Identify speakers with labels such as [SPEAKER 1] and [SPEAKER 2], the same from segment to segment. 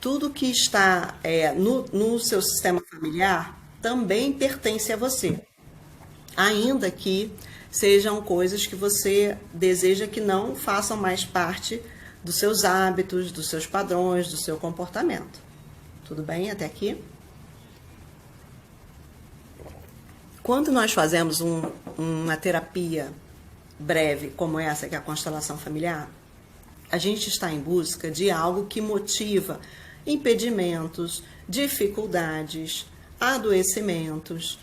[SPEAKER 1] tudo que está no seu sistema familiar também pertence a você, ainda que sejam coisas que você deseja que não façam mais parte dos seus hábitos, dos seus padrões, do seu comportamento. Tudo bem até aqui? Quando nós fazemos uma terapia breve como essa, que é a constelação familiar, a gente está em busca de algo que motiva impedimentos, dificuldades, adoecimentos,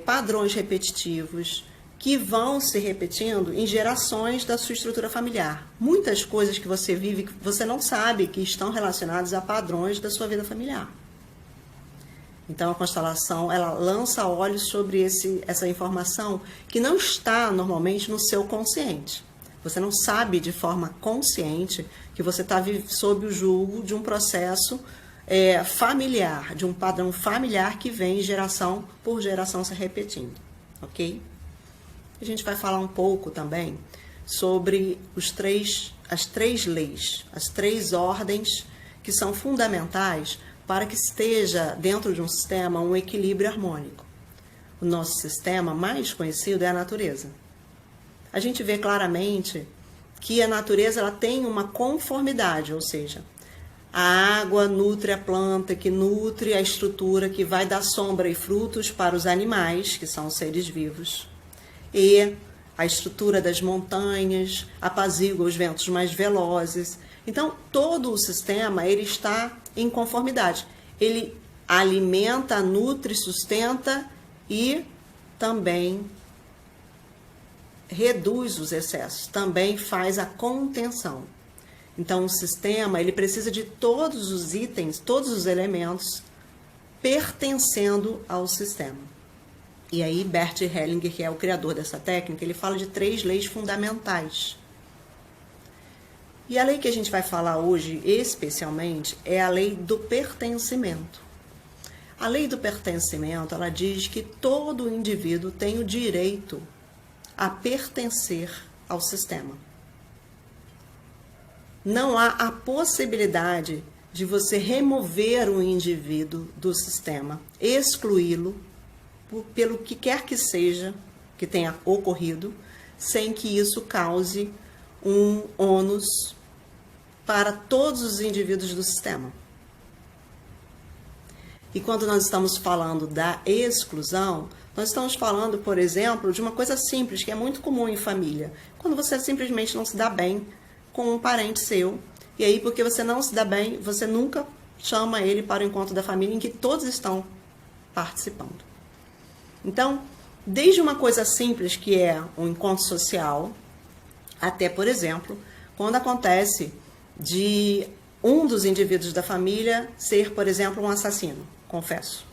[SPEAKER 1] padrões repetitivos que vão se repetindo em gerações da sua estrutura familiar. Muitas coisas que você vive que você não sabe que estão relacionadas a padrões da sua vida familiar. Então a constelação, ela lança olhos sobre essa informação que não está normalmente no seu consciente. Você não sabe de forma consciente que você está sob o jugo de um processo familiar, de um padrão familiar que vem geração por geração se repetindo, ok? A gente vai falar um pouco também sobre as três leis, as três ordens que são fundamentais para que esteja dentro de um sistema um equilíbrio harmônico. O nosso sistema mais conhecido é a natureza. A gente vê claramente que a natureza ela tem uma conformidade, ou seja, a água nutre a planta, que nutre a estrutura que vai dar sombra e frutos para os animais, que são os seres vivos. E a estrutura das montanhas apazigua os ventos mais velozes. Então, todo o sistema ele está em conformidade. Ele alimenta, nutre, sustenta e também reduz os excessos, também faz a contenção. Então, o sistema ele precisa de todos os itens, todos os elementos pertencendo ao sistema. E aí, Bert Hellinger, que é o criador dessa técnica, ele fala de 3 leis fundamentais. E a lei que a gente vai falar hoje, especialmente, é a lei do pertencimento. A lei do pertencimento, ela diz que todo indivíduo tem o direito a pertencer ao sistema. Não há a possibilidade de você remover um indivíduo do sistema, excluí-lo, pelo que quer que seja que tenha ocorrido, sem que isso cause um ônus para todos os indivíduos do sistema. E quando nós estamos falando da exclusão, nós estamos falando, por exemplo, de uma coisa simples, que é muito comum em família. Quando você simplesmente não se dá bem com um parente seu, e aí porque você não se dá bem, você nunca chama ele para o encontro da família em que todos estão participando. Então, desde uma coisa simples, que é um encontro social, até, por exemplo, quando acontece de um dos indivíduos da família ser, por exemplo, um assassino, confesso.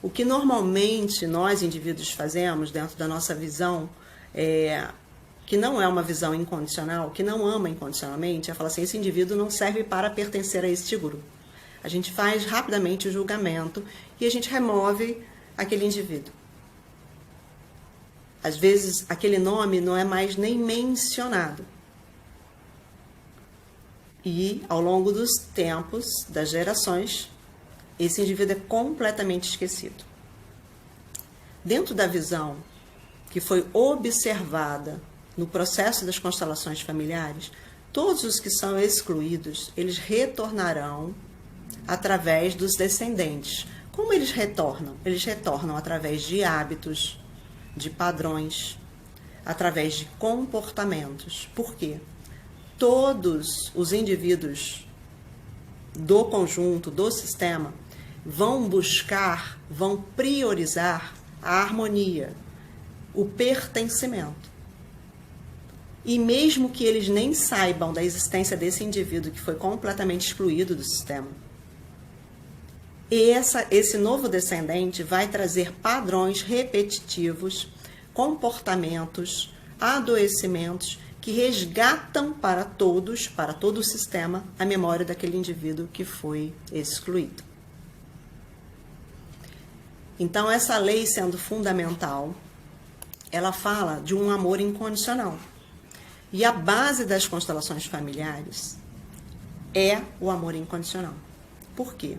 [SPEAKER 1] O que normalmente nós, indivíduos, fazemos dentro da nossa visão, que não é uma visão incondicional, que não ama incondicionalmente, é falar assim, esse indivíduo não serve para pertencer a este grupo. A gente faz rapidamente o julgamento e a gente remove aquele indivíduo. Às vezes, aquele nome não é mais nem mencionado. E, ao longo dos tempos, das gerações, esse indivíduo é completamente esquecido. Dentro da visão que foi observada no processo das constelações familiares, todos os que são excluídos, eles retornarão através dos descendentes. Como eles retornam? Eles retornam através de hábitos, de padrões, através de comportamentos. Por quê? Todos os indivíduos do conjunto, do sistema, vão buscar, vão priorizar a harmonia, o pertencimento. E mesmo que eles nem saibam da existência desse indivíduo que foi completamente excluído do sistema, esse novo descendente vai trazer padrões repetitivos, comportamentos, adoecimentos que resgatam para todos, para todo o sistema, a memória daquele indivíduo que foi excluído. Então, essa lei sendo fundamental, ela fala de um amor incondicional. E a base das constelações familiares é o amor incondicional. Por quê?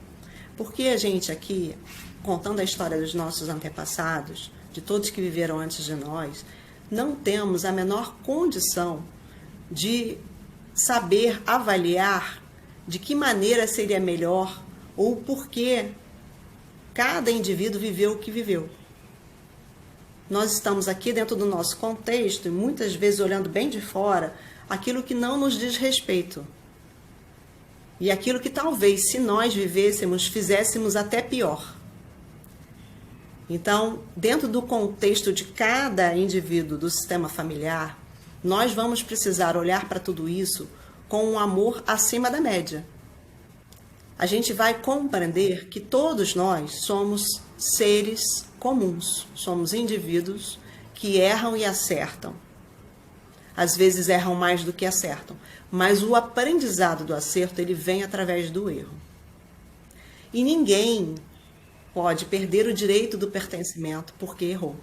[SPEAKER 1] Porque a gente aqui, contando a história dos nossos antepassados, de todos que viveram antes de nós, não temos a menor condição de saber avaliar de que maneira seria melhor ou por que cada indivíduo viveu o que viveu. Nós estamos aqui dentro do nosso contexto e muitas vezes olhando bem de fora aquilo que não nos diz respeito. E aquilo que talvez, se nós vivêssemos, fizéssemos até pior. Então, dentro do contexto de cada indivíduo do sistema familiar, nós vamos precisar olhar para tudo isso com um amor acima da média. A gente vai compreender que todos nós somos seres comuns, somos indivíduos que erram e acertam. Às vezes erram mais do que acertam, mas o aprendizado do acerto ele vem através do erro. E ninguém pode perder o direito do pertencimento porque errou.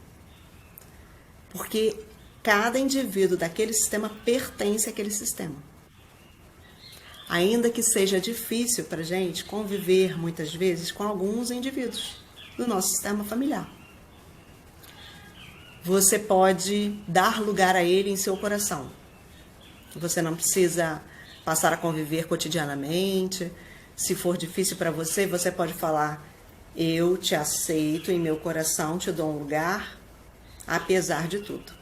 [SPEAKER 1] Porque cada indivíduo daquele sistema pertence àquele sistema. Ainda que seja difícil para a gente conviver muitas vezes com alguns indivíduos do nosso sistema familiar. Você pode dar lugar a ele em seu coração. Você não precisa passar a conviver cotidianamente. Se for difícil para você, você pode falar: eu te aceito em meu coração, te dou um lugar, apesar de tudo.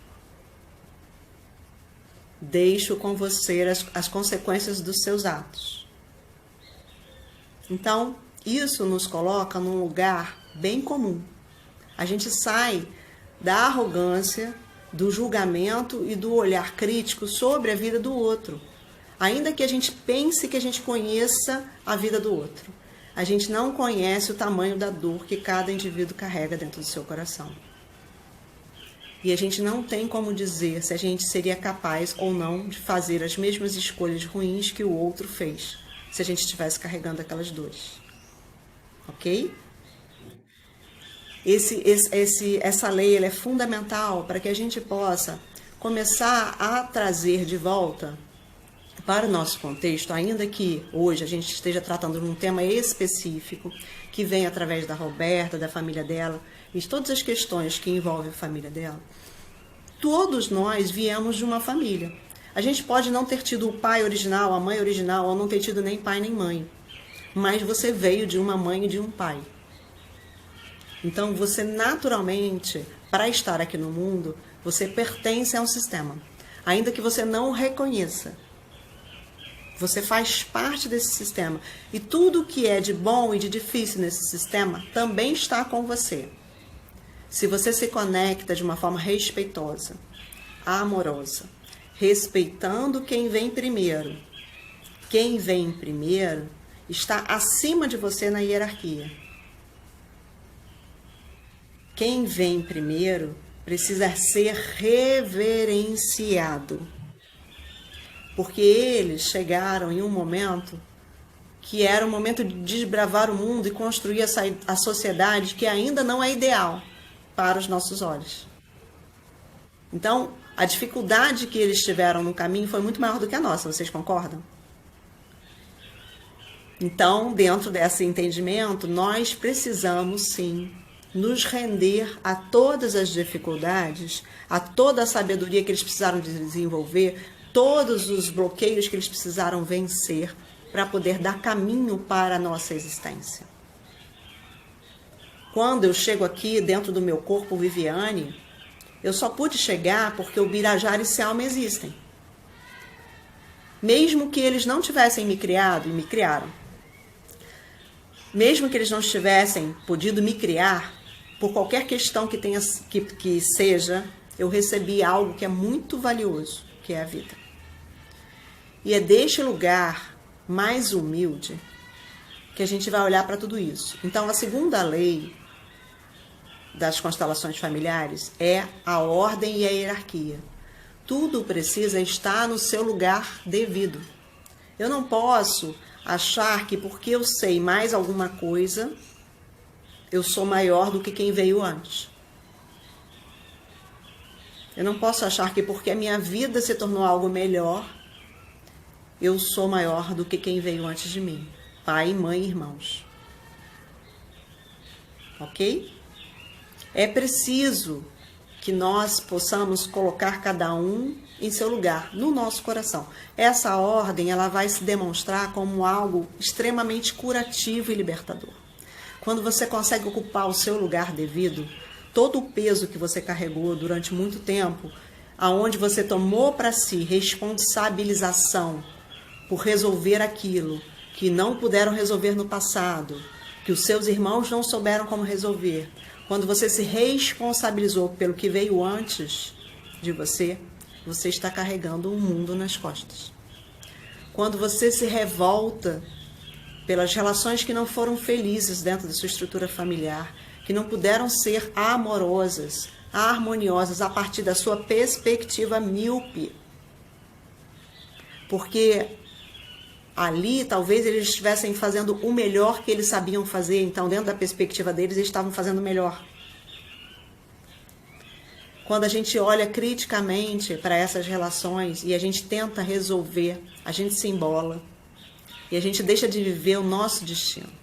[SPEAKER 1] Deixo com você as consequências dos seus atos. Então, isso nos coloca num lugar bem comum. A gente sai da arrogância, do julgamento e do olhar crítico sobre a vida do outro. Ainda que a gente pense que a gente conheça a vida do outro, a gente não conhece o tamanho da dor que cada indivíduo carrega dentro do seu coração. E a gente não tem como dizer se a gente seria capaz ou não de fazer as mesmas escolhas ruins que o outro fez, se a gente estivesse carregando aquelas dores. Ok? Essa lei ela é fundamental para que a gente possa começar a trazer de volta para o nosso contexto, ainda que hoje a gente esteja tratando de um tema específico, que vem através da Roberta, da família dela, e de todas as questões que envolvem a família dela. Todos nós viemos de uma família. A gente pode não ter tido o pai original, a mãe original, ou não ter tido nem pai nem mãe, mas você veio de uma mãe e de um pai. Então, você naturalmente, para estar aqui no mundo, você pertence a um sistema, ainda que você não o reconheça. Você faz parte desse sistema. E tudo que é de bom e de difícil nesse sistema também está com você. Se você se conecta de uma forma respeitosa, amorosa, respeitando quem vem primeiro. Quem vem primeiro está acima de você na hierarquia. Quem vem primeiro precisa ser reverenciado. Porque eles chegaram em um momento que era o momento de desbravar o mundo e construir a sociedade que ainda não é ideal para os nossos olhos. Então, a dificuldade que eles tiveram no caminho foi muito maior do que a nossa, vocês concordam? Então, dentro desse entendimento, nós precisamos sim nos render a todas as dificuldades, a toda a sabedoria que eles precisaram desenvolver, todos os bloqueios que eles precisaram vencer para poder dar caminho para a nossa existência. Quando eu chego aqui dentro do meu corpo Viviane, eu só pude chegar porque o Birajara e Selma existem. Mesmo que eles não tivessem me criado e me criaram, mesmo que eles não tivessem podido me criar, por qualquer questão que seja, eu recebi algo que é muito valioso, que é a vida. E é deste lugar mais humilde que a gente vai olhar para tudo isso. Então, a segunda lei das constelações familiares é a ordem e a hierarquia. Tudo precisa estar no seu lugar devido. Eu não posso achar que porque eu sei mais alguma coisa, eu sou maior do que quem veio antes. Eu não posso achar que porque a minha vida se tornou algo melhor, eu sou maior do que quem veio antes de mim. Pai, mãe e irmãos. Ok? É preciso que nós possamos colocar cada um em seu lugar, no nosso coração. Essa ordem, ela vai se demonstrar como algo extremamente curativo e libertador. Quando você consegue ocupar o seu lugar devido, todo o peso que você carregou durante muito tempo, aonde você tomou para si responsabilização por resolver aquilo que não puderam resolver no passado, que os seus irmãos não souberam como resolver, quando você se responsabilizou pelo que veio antes de você, você está carregando o mundo nas costas. Quando você se revolta pelas relações que não foram felizes dentro da sua estrutura familiar, que não puderam ser amorosas, harmoniosas a partir da sua perspectiva míope, porque ali talvez eles estivessem fazendo o melhor que eles sabiam fazer, então dentro da perspectiva deles eles estavam fazendo o melhor. Quando a gente olha criticamente para essas relações e a gente tenta resolver, a gente se embola e a gente deixa de viver o nosso destino.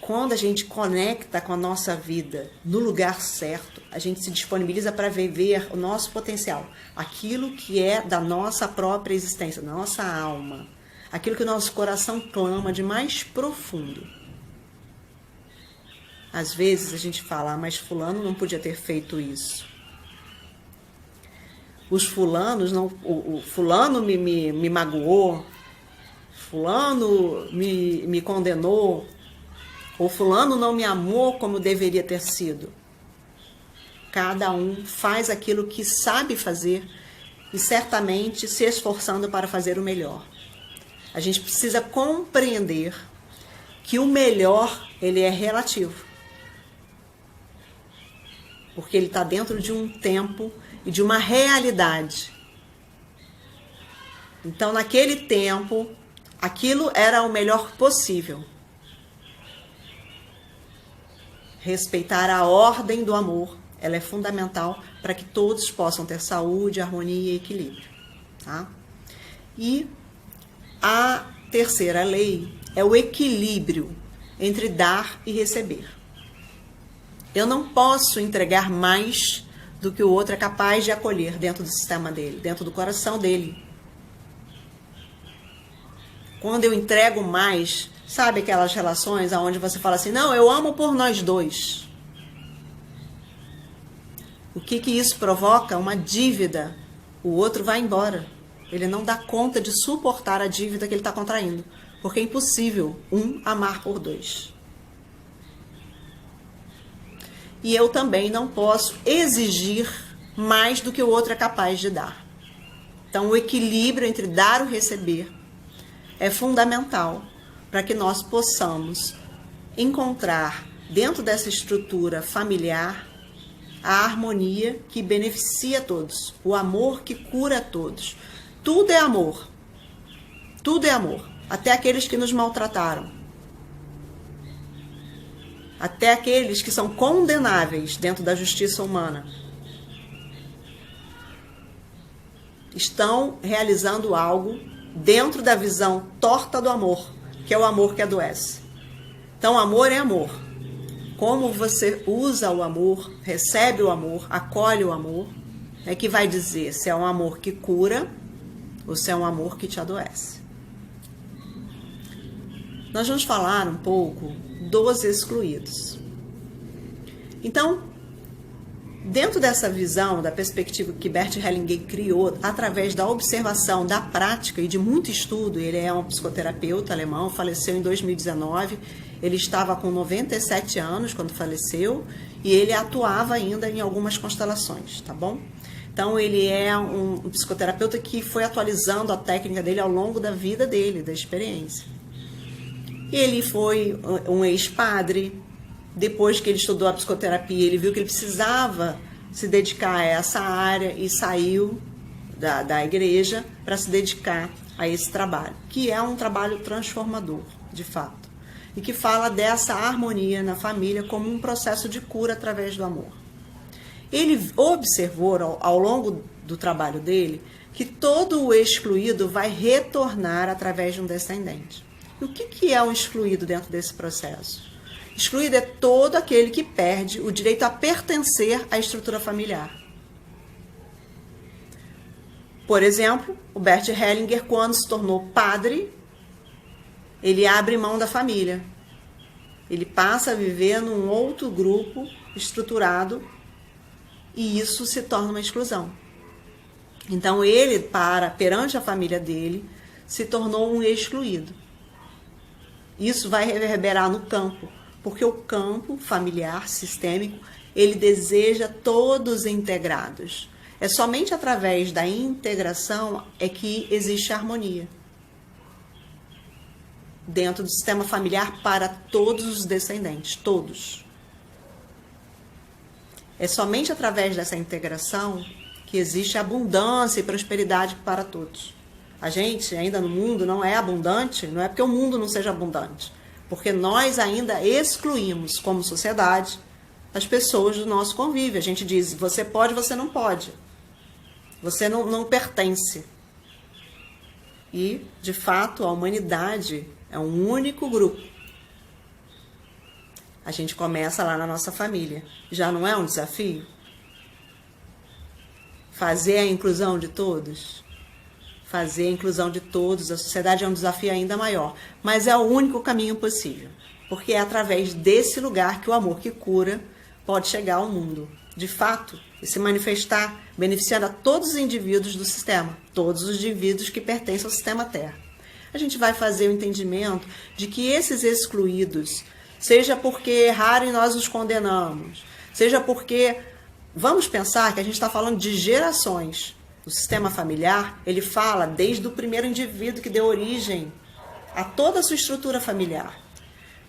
[SPEAKER 1] Quando a gente conecta com a nossa vida no lugar certo, a gente se disponibiliza para viver o nosso potencial, aquilo que é da nossa própria existência, da nossa alma, aquilo que o nosso coração clama de mais profundo. Às vezes a gente fala, mas fulano não podia ter feito isso. Os fulanos, não, o fulano me magoou, fulano me condenou, ou fulano não me amou como deveria ter sido. Cada um faz aquilo que sabe fazer e certamente se esforçando para fazer o melhor. A gente precisa compreender que o melhor, ele é relativo. Porque ele está dentro de um tempo e de uma realidade. Então, naquele tempo, aquilo era o melhor possível. Respeitar a ordem do amor, ela é fundamental para que todos possam ter saúde, harmonia e equilíbrio. Tá? E a terceira lei é o equilíbrio entre dar e receber. Eu não posso entregar mais do que o outro é capaz de acolher dentro do sistema dele, dentro do coração dele. Quando eu entrego mais, sabe aquelas relações onde você fala assim, não, eu amo por nós dois. O que isso provoca? Uma dívida. O outro vai embora. Ele não dá conta de suportar a dívida que ele está contraindo. Porque é impossível um amar por dois. E eu também não posso exigir mais do que o outro é capaz de dar. Então, o equilíbrio entre dar e receber é fundamental para que nós possamos encontrar, dentro dessa estrutura familiar, a harmonia que beneficia todos, o amor que cura todos. Tudo é amor. Tudo é amor. Até aqueles que nos maltrataram. Até aqueles que são condenáveis dentro da justiça humana. Estão realizando algo dentro da visão torta do amor, que é o amor que adoece. Então, amor é amor. Como você usa o amor, recebe o amor, acolhe o amor, é que vai dizer se é um amor que cura ou se é um amor que te adoece. Nós vamos falar um pouco dos excluídos. Então, dentro dessa visão, da perspectiva que Bert Hellinger criou, através da observação, da prática e de muito estudo, ele é um psicoterapeuta alemão, faleceu em 2019, ele estava com 97 anos quando faleceu, e ele atuava ainda em algumas constelações, tá bom? Então, ele é um psicoterapeuta que foi atualizando a técnica dele ao longo da vida dele, da experiência. Ele foi um ex-padre. Depois que ele estudou a psicoterapia, ele viu que ele precisava se dedicar a essa área e saiu da igreja para se dedicar a esse trabalho, que é um trabalho transformador, de fato, e que fala dessa harmonia na família como um processo de cura através do amor. Ele observou ao longo do trabalho dele que todo o excluído vai retornar através de um descendente. E o que é um excluído dentro desse processo? Excluído é todo aquele que perde o direito a pertencer à estrutura familiar. Por exemplo, o Bert Hellinger, quando se tornou padre, ele abre mão da família. Ele passa a viver num outro grupo estruturado e isso se torna uma exclusão. Então ele, perante a família dele, se tornou um excluído. Isso vai reverberar no campo, porque o campo familiar, sistêmico, ele deseja todos integrados. É somente através da integração é que existe harmonia dentro do sistema familiar para todos os descendentes, todos. É somente através dessa integração que existe abundância e prosperidade para todos. A gente ainda no mundo não é abundante, não é porque o mundo não seja abundante, porque nós ainda excluímos como sociedade as pessoas do nosso convívio. A gente diz, você pode, você não pode. Você não pertence. E, de fato, a humanidade é um único grupo. A gente começa lá na nossa família. Já não é um desafio? Fazer a inclusão de todos? Fazer a inclusão de todos, a sociedade é um desafio ainda maior. Mas é o único caminho possível. Porque é através desse lugar que o amor que cura pode chegar ao mundo. De fato, e se manifestar, beneficiando a todos os indivíduos do sistema, todos os indivíduos que pertencem ao sistema Terra. A gente vai fazer o entendimento de que esses excluídos, seja porque erraram e nós os condenamos, seja porque, vamos pensar que a gente está falando de gerações. O sistema familiar, ele fala desde o primeiro indivíduo que deu origem a toda a sua estrutura familiar.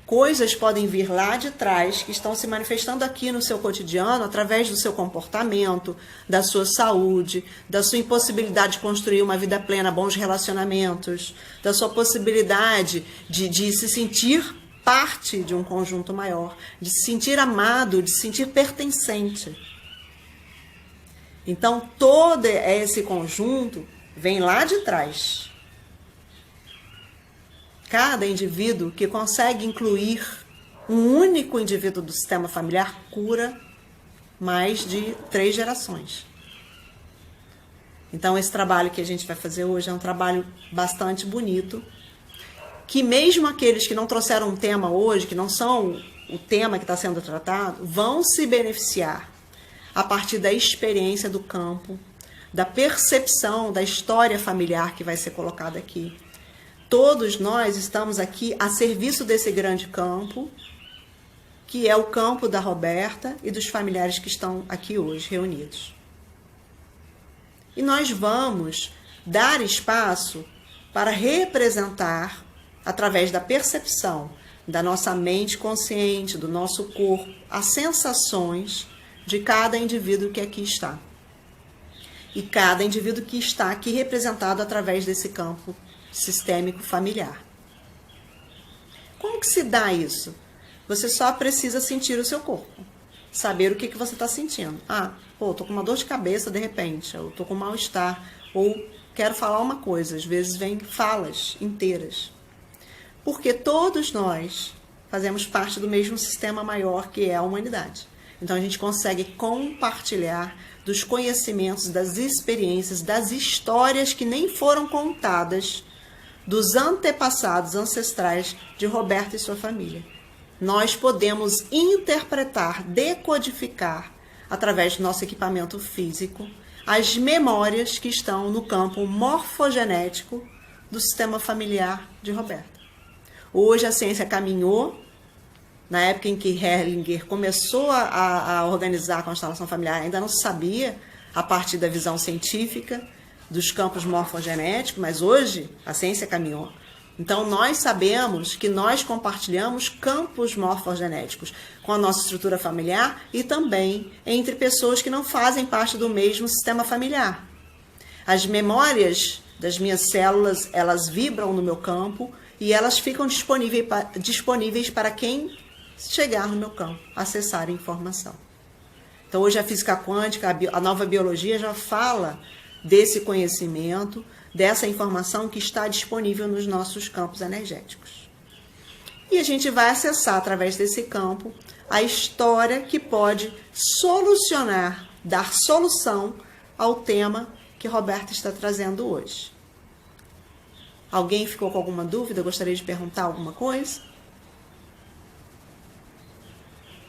[SPEAKER 1] Coisas podem vir lá de trás que estão se manifestando aqui no seu cotidiano através do seu comportamento, da sua saúde, da sua impossibilidade de construir uma vida plena, bons relacionamentos, da sua possibilidade de se sentir parte de um conjunto maior, de se sentir amado, de se sentir pertencente. Então, todo esse conjunto vem lá de trás. Cada indivíduo que consegue incluir um único indivíduo do sistema familiar cura mais de 3 gerações. Então, esse trabalho que a gente vai fazer hoje é um trabalho bastante bonito, que mesmo aqueles que não trouxeram um tema hoje, que não são o tema que está sendo tratado, vão se beneficiar a partir da experiência do campo, da percepção da história familiar que vai ser colocada aqui. Todos nós estamos aqui a serviço desse grande campo, que é o campo da Roberta e dos familiares que estão aqui hoje reunidos. E nós vamos dar espaço para representar, através da percepção da nossa mente consciente, do nosso corpo, as sensações de cada indivíduo que aqui está. E cada indivíduo que está aqui representado através desse campo sistêmico familiar. Como que se dá isso? Você só precisa sentir o seu corpo, saber o que você está sentindo. Tô com uma dor de cabeça de repente, eu tô com mal-estar, ou quero falar uma coisa, às vezes vem falas inteiras. Porque todos nós fazemos parte do mesmo sistema maior que é a humanidade. Então a gente consegue compartilhar dos conhecimentos, das experiências, das histórias que nem foram contadas dos antepassados ancestrais de Roberta e sua família. Nós podemos interpretar, decodificar, através do nosso equipamento físico, as memórias que estão no campo morfogenético do sistema familiar de Roberta. Hoje a ciência caminhou, na época em que Hellinger começou a organizar a constelação familiar, ainda não se sabia, a partir da visão científica, dos campos morfogenéticos, mas hoje a ciência caminhou. Então nós sabemos que nós compartilhamos campos morfogenéticos com a nossa estrutura familiar e também entre pessoas que não fazem parte do mesmo sistema familiar. As memórias das minhas células, elas vibram no meu campo e elas ficam disponíveis para quem chegar no meu campo, acessar a informação. Então hoje a física quântica, a nova biologia já fala desse conhecimento, dessa informação que está disponível nos nossos campos energéticos. E a gente vai acessar através desse campo a história que pode solucionar, dar solução ao tema que Roberta está trazendo hoje. Alguém ficou com alguma dúvida? Gostaria de perguntar alguma coisa?